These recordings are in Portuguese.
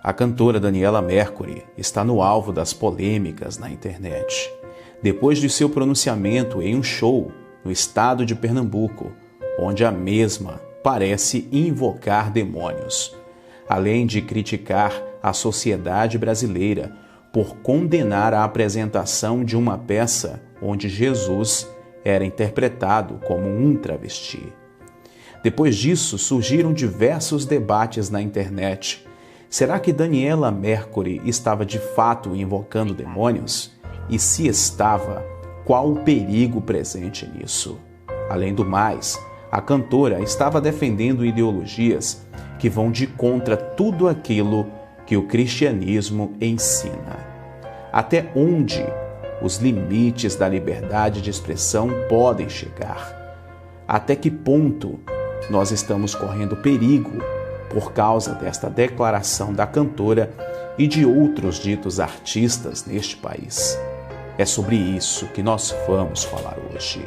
A cantora Daniela Mercury está no alvo das polêmicas na internet, depois de seu pronunciamento em um show no estado de Pernambuco, onde a mesma parece invocar demônios, além de criticar a sociedade brasileira por condenar a apresentação de uma peça onde Jesus era interpretado como um travesti. Depois disso, surgiram diversos debates na internet. Será que Daniela Mercury estava de fato invocando demônios? E se estava, qual o perigo presente nisso? Além do mais, a cantora estava defendendo ideologias que vão de contra tudo aquilo que o cristianismo ensina. Até onde os limites da liberdade de expressão podem chegar? Até que ponto nós estamos correndo perigo por causa desta declaração da cantora e de outros ditos artistas neste país? É sobre isso que nós vamos falar hoje.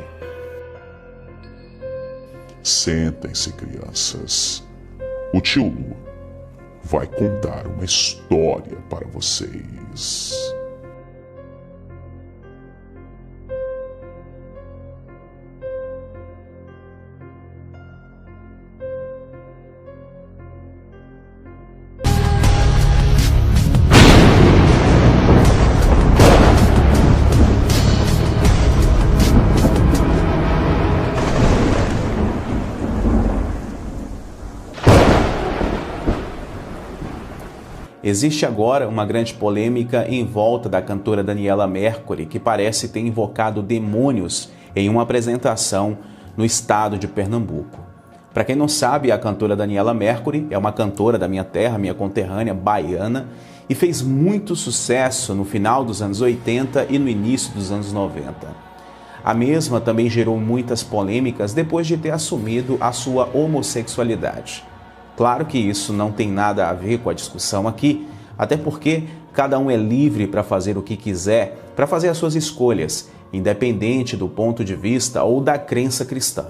Sentem-se, crianças. O tio Lu vai contar uma história para vocês. Existe agora uma grande polêmica em volta da cantora Daniela Mercury, que parece ter invocado demônios em uma apresentação no estado de Pernambuco. Para quem não sabe, a cantora Daniela Mercury é uma cantora da minha terra, minha conterrânea, baiana, e fez muito sucesso no final dos anos 80 e no início dos anos 90. A mesma também gerou muitas polêmicas depois de ter assumido a sua homossexualidade. Claro que isso não tem nada a ver com a discussão aqui, até porque cada um é livre para fazer o que quiser, para fazer as suas escolhas, independente do ponto de vista ou da crença cristã.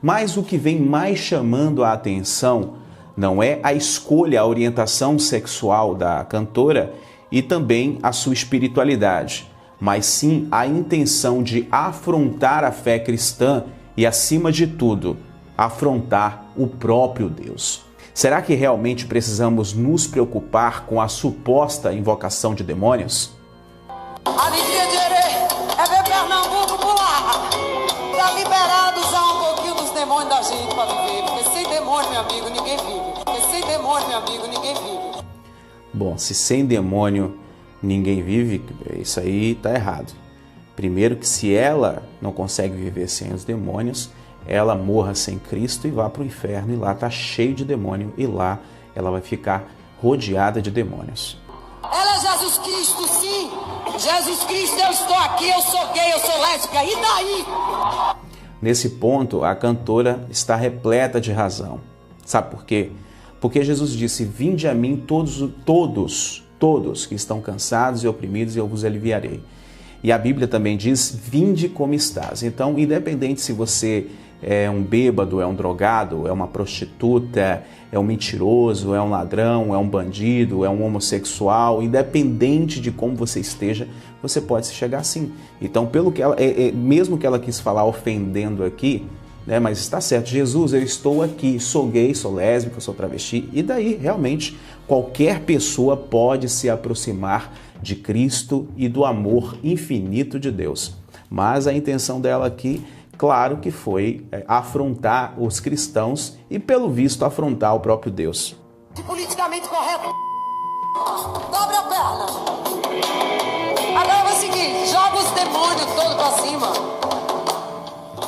Mas o que vem mais chamando a atenção não é a escolha, a orientação sexual da cantora e também a sua espiritualidade, mas sim a intenção de afrontar a fé cristã e, acima de tudo, afrontar o próprio Deus. Será que realmente precisamos nos preocupar com a suposta invocação de demônios? Alegria de Herê é ver Pernambuco pular. Tá liberado já um pouquinho dos demônios da gente para viver. Porque sem demônio, meu amigo, ninguém vive. Porque sem demônio, meu amigo, ninguém vive. Bom, se sem demônio ninguém vive, isso aí tá errado. Primeiro que se ela não consegue viver sem os demônios, ela morra sem Cristo e vá para o inferno, e lá está cheio de demônio, e lá ela vai ficar rodeada de demônios. Ela é Jesus Cristo, sim. Jesus Cristo, eu estou aqui, eu sou gay, eu sou lésbica, e daí? Nesse ponto, a cantora está repleta de razão. Sabe por quê? Porque Jesus disse: vinde a mim todos que estão cansados e oprimidos, e eu vos aliviarei. E a Bíblia também diz: vinde como estás. Então, independente se você é um bêbado, é um drogado, é uma prostituta, é um mentiroso, é um ladrão, é um bandido, é um homossexual, independente de como você esteja, você pode se chegar assim. Então, pelo que ela, mesmo que ela quis falar ofendendo aqui, né, mas está certo, Jesus, eu estou aqui, sou gay, sou lésbica, sou travesti, e daí, realmente, qualquer pessoa pode se aproximar de Cristo e do amor infinito de Deus. Mas a intenção dela aqui, claro que foi afrontar os cristãos e, pelo visto, afrontar o próprio Deus. Politicamente correto. Dobra a perna. Agora é o seguinte, joga os demônios todos pra cima.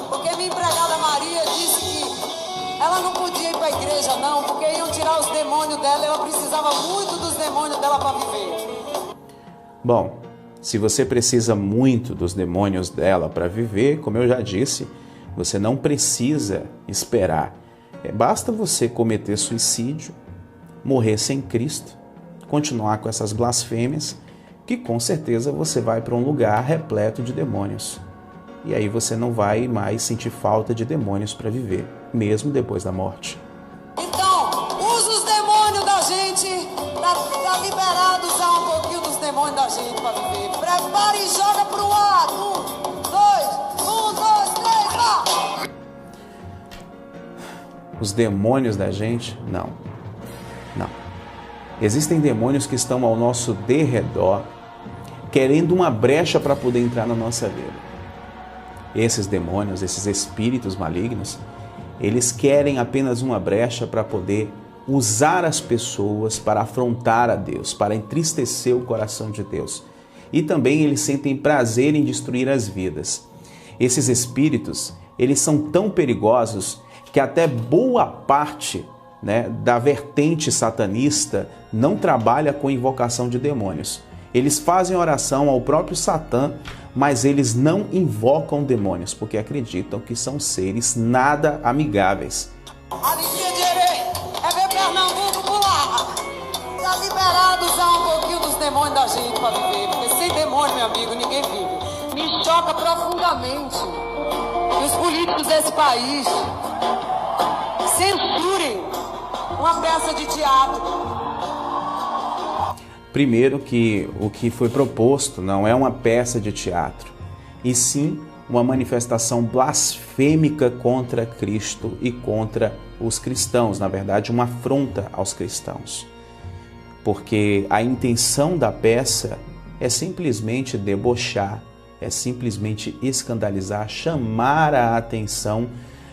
Porque minha empregada Maria disse que ela não podia ir pra igreja não, porque iam tirar os demônios dela e ela precisava muito dos demônios dela para viver. Bom, se você precisa muito dos demônios dela para viver, como eu já disse, você não precisa esperar. Basta você cometer suicídio, morrer sem Cristo, continuar com essas blasfêmias, que com certeza você vai para um lugar repleto de demônios. E aí você não vai mais sentir falta de demônios para viver, mesmo depois da morte. Então, usa os demônios da gente Tá liberado usar um pouquinho dos demônios da gente pra viver. Prepara e joga pro ar. 1, 2, 3, vá! Os demônios da gente? Não. Não. Existem demônios que estão ao nosso derredor, querendo uma brecha para poder entrar na nossa vida. Esses demônios, esses espíritos malignos, eles querem apenas uma brecha para poder usar as pessoas para afrontar a Deus, para entristecer o coração de Deus. E também eles sentem prazer em destruir as vidas. Esses espíritos, eles são tão perigosos que até boa parte, da vertente satanista não trabalha com invocação de demônios. Eles fazem oração ao próprio Satã, mas eles não invocam demônios, porque acreditam que são seres nada amigáveis. Alegria de Herê é ver Pernambuco pular. Tá liberado usar um pouquinho dos demônios da gente pra viver, porque sem demônio, meu amigo, ninguém vive. Me choca profundamente que os políticos desse país censurem uma peça de teatro. Primeiro que o que foi proposto não é uma peça de teatro, e sim uma manifestação blasfêmica contra Cristo e contra os cristãos, na verdade uma afronta aos cristãos. Porque a intenção da peça é simplesmente debochar, é simplesmente escandalizar, chamar a atenção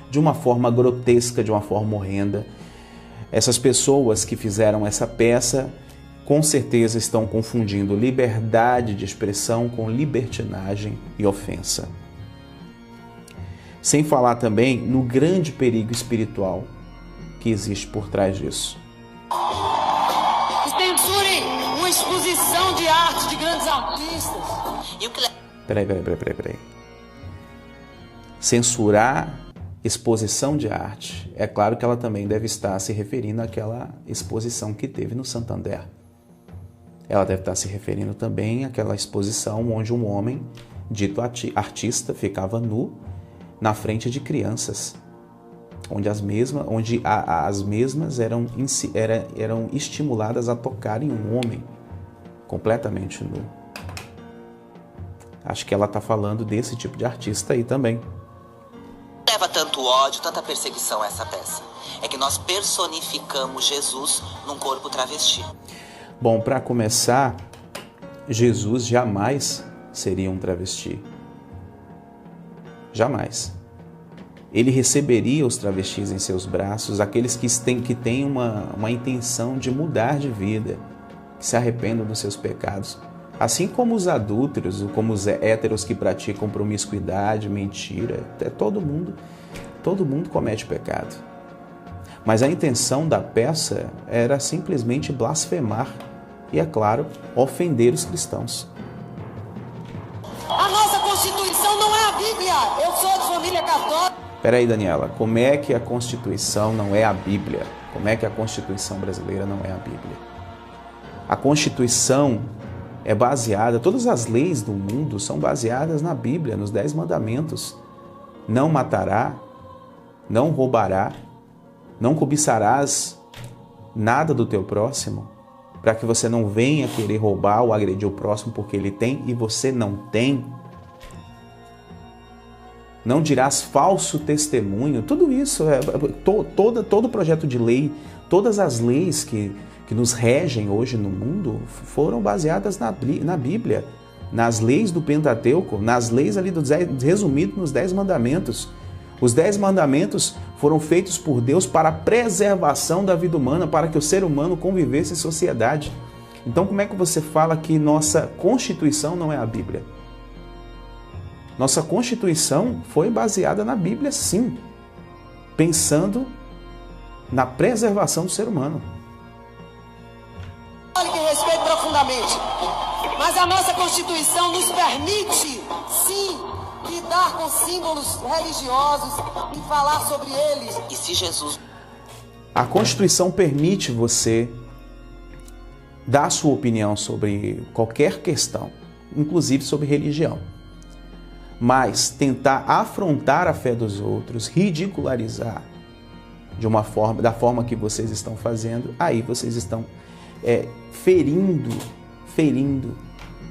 de uma forma grotesca, de uma forma horrenda. Essas pessoas que fizeram essa peça com certeza estão confundindo liberdade de expressão com libertinagem e ofensa. Sem falar também no grande perigo espiritual que existe por trás disso. Censurem uma exposição de arte de grandes artistas. Peraí. Censurar exposição de arte. É claro que ela também deve estar se referindo àquela exposição que teve no Santander. Ela deve estar se referindo também àquela exposição onde um homem, dito artista, ficava nu na frente de crianças, onde as mesmas eram estimuladas a tocarem um homem completamente nu. Acho que ela está falando desse tipo de artista aí também. Leva tanto ódio, tanta perseguição essa peça. É que nós personificamos Jesus num corpo travesti. Bom, para começar, Jesus jamais seria um travesti. Jamais. Ele receberia os travestis em seus braços, aqueles que têm uma intenção de mudar de vida, que se arrependam dos seus pecados. Assim como os adúlteros, como os héteros que praticam promiscuidade, mentira, todo mundo comete pecado. Mas a intenção da peça era simplesmente blasfemar e, é claro, ofender os cristãos. A nossa Constituição não é a Bíblia. Eu sou de família católica. Peraí, Daniela, como é que a Constituição não é a Bíblia? Como é que a Constituição brasileira não é a Bíblia? A Constituição é baseada, todas as leis do mundo são baseadas na Bíblia, nos 10 mandamentos. Não matará, não roubará, não cobiçarás nada do teu próximo, para que você não venha querer roubar ou agredir o próximo porque ele tem e você não tem. Não dirás falso testemunho. Tudo isso, todo projeto de lei, todas as leis que nos regem hoje no mundo foram baseadas na Bíblia, nas leis do Pentateuco, nas leis ali resumido nos 10 mandamentos. Os 10 mandamentos foram feitos por Deus para a preservação da vida humana, para que o ser humano convivesse em sociedade. Então, como é que você fala que nossa Constituição não é a Bíblia? Nossa Constituição foi baseada na Bíblia, sim, pensando na preservação do ser humano. Que respeito profundamente. Mas a nossa Constituição nos permite, sim, lidar com símbolos religiosos e falar sobre eles. E se Jesus... A Constituição permite você dar sua opinião sobre qualquer questão, inclusive sobre religião. Mas tentar afrontar a fé dos outros, ridicularizar da forma que vocês estão fazendo, aí vocês estão ferindo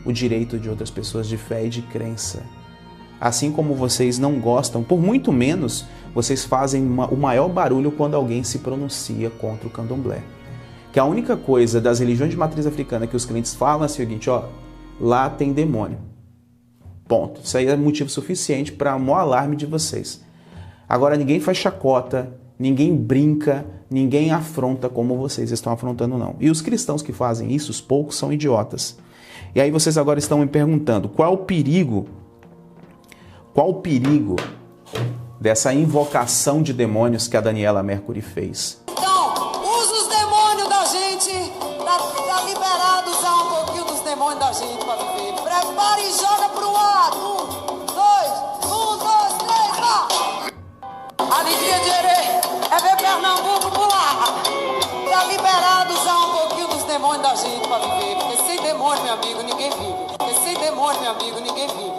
o direito de outras pessoas de fé e de crença. Assim como vocês não gostam, por muito menos, vocês fazem o maior barulho quando alguém se pronuncia contra o candomblé. Que a única coisa das religiões de matriz africana que os crentes falam é o seguinte, ó, lá tem demônio. Ponto. Isso aí é motivo suficiente para o maior alarme de vocês. Agora, ninguém faz chacota, ninguém brinca, ninguém afronta como vocês estão afrontando, não. E os cristãos que fazem isso, os poucos, são idiotas. E aí vocês agora estão me perguntando, qual o perigo dessa invocação de demônios que a Daniela Mercury fez? Então, usa os demônios da gente, tá liberado usar um pouquinho dos demônios da gente pra viver. Prepara e joga pro ar. 1, 2, 3, vá! Alegria de Herê é ver Pernambuco pular. Tá liberado usar um pouquinho dos demônios da gente pra viver. Porque sem demônio, meu amigo, ninguém vive. Porque sem demônio, meu amigo, ninguém vive.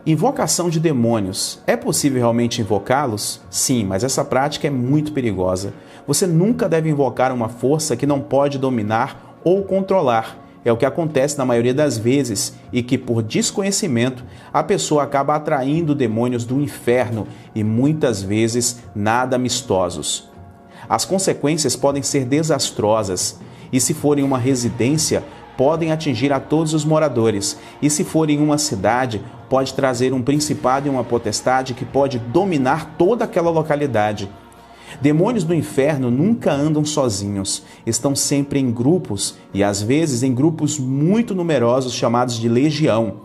Invocação de demônios. É possível realmente invocá-los? Sim, mas essa prática é muito perigosa. Você nunca deve invocar uma força que não pode dominar ou controlar. É o que acontece na maioria das vezes e que, por desconhecimento, a pessoa acaba atraindo demônios do inferno e muitas vezes nada amistosos. As consequências podem ser desastrosas e, se for em uma residência, podem atingir a todos os moradores, e se for em uma cidade, pode trazer um principado e uma potestade que pode dominar toda aquela localidade. Demônios do inferno nunca andam sozinhos, estão sempre em grupos e às vezes em grupos muito numerosos chamados de legião.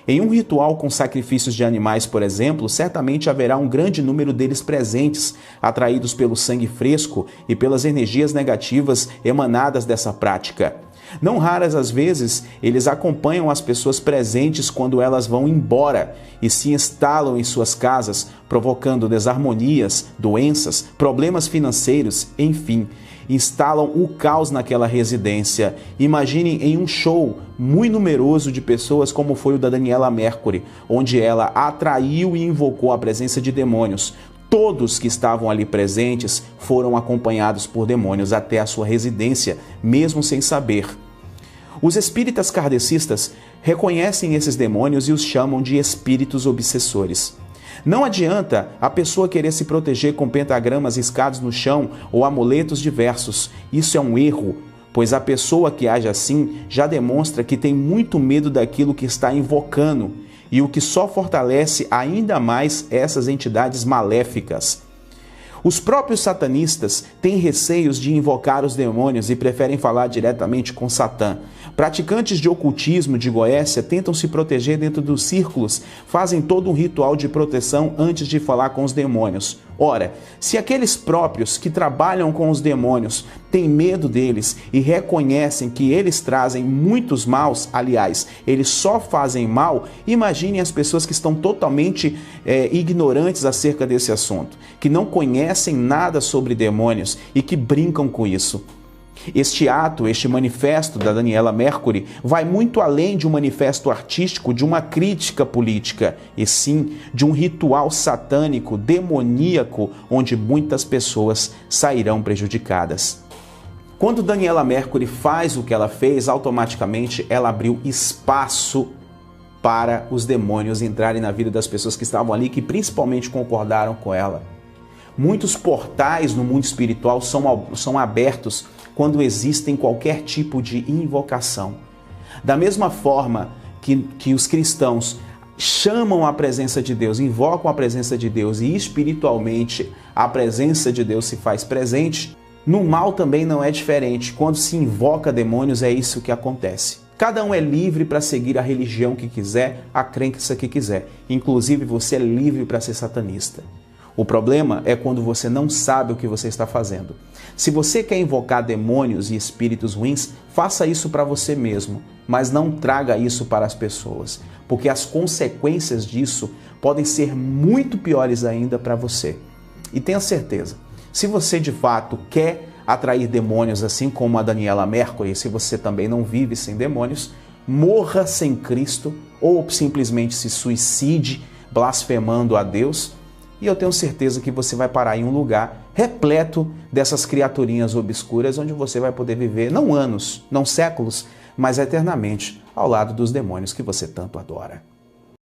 Em um ritual com sacrifícios de animais, por exemplo, certamente haverá um grande número deles presentes, atraídos pelo sangue fresco e pelas energias negativas emanadas dessa prática. Não raras as vezes, eles acompanham as pessoas presentes quando elas vão embora e se instalam em suas casas, provocando desarmonias, doenças, problemas financeiros, enfim, instalam o caos naquela residência. Imaginem em um show muito numeroso de pessoas como foi o da Daniela Mercury, onde ela atraiu e invocou a presença de demônios. Todos que estavam ali presentes foram acompanhados por demônios até a sua residência, mesmo sem saber. Os espíritas kardecistas reconhecem esses demônios e os chamam de espíritos obsessores. Não adianta a pessoa querer se proteger com pentagramas riscados no chão ou amuletos diversos. Isso é um erro, pois a pessoa que age assim já demonstra que tem muito medo daquilo que está invocando, e o que só fortalece ainda mais essas entidades maléficas. Os próprios satanistas têm receios de invocar os demônios e preferem falar diretamente com Satã. Praticantes de ocultismo de Goécia tentam se proteger dentro dos círculos, fazem todo um ritual de proteção antes de falar com os demônios. Ora, se aqueles próprios que trabalham com os demônios têm medo deles e reconhecem que eles trazem muitos maus, aliás, eles só fazem mal, imaginem as pessoas que estão totalmente ignorantes acerca desse assunto, que não conhecem nada sobre demônios e que brincam com isso. Este ato, este manifesto da Daniela Mercury vai muito além de um manifesto artístico, de uma crítica política, e sim de um ritual satânico, demoníaco, onde muitas pessoas sairão prejudicadas. Quando Daniela Mercury faz o que ela fez, automaticamente ela abriu espaço para os demônios entrarem na vida das pessoas que estavam ali, que principalmente concordaram com ela. Muitos portais no mundo espiritual são abertos quando existem qualquer tipo de invocação. Da mesma forma que os cristãos chamam a presença de Deus, invocam a presença de Deus e espiritualmente a presença de Deus se faz presente, no mal também não é diferente. Quando se invoca demônios, é isso que acontece. Cada um é livre para seguir a religião que quiser, a crença que quiser. Inclusive, você é livre para ser satanista. O problema é quando você não sabe o que você está fazendo. Se você quer invocar demônios e espíritos ruins, faça isso para você mesmo, mas não traga isso para as pessoas, porque as consequências disso podem ser muito piores ainda para você. E tenha certeza, se você de fato quer atrair demônios assim como a Daniela Mercury, se você também não vive sem demônios, morra sem Cristo ou simplesmente se suicide blasfemando a Deus, e eu tenho certeza que você vai parar em um lugar repleto dessas criaturinhas obscuras, onde você vai poder viver não anos, não séculos, mas eternamente ao lado dos demônios que você tanto adora.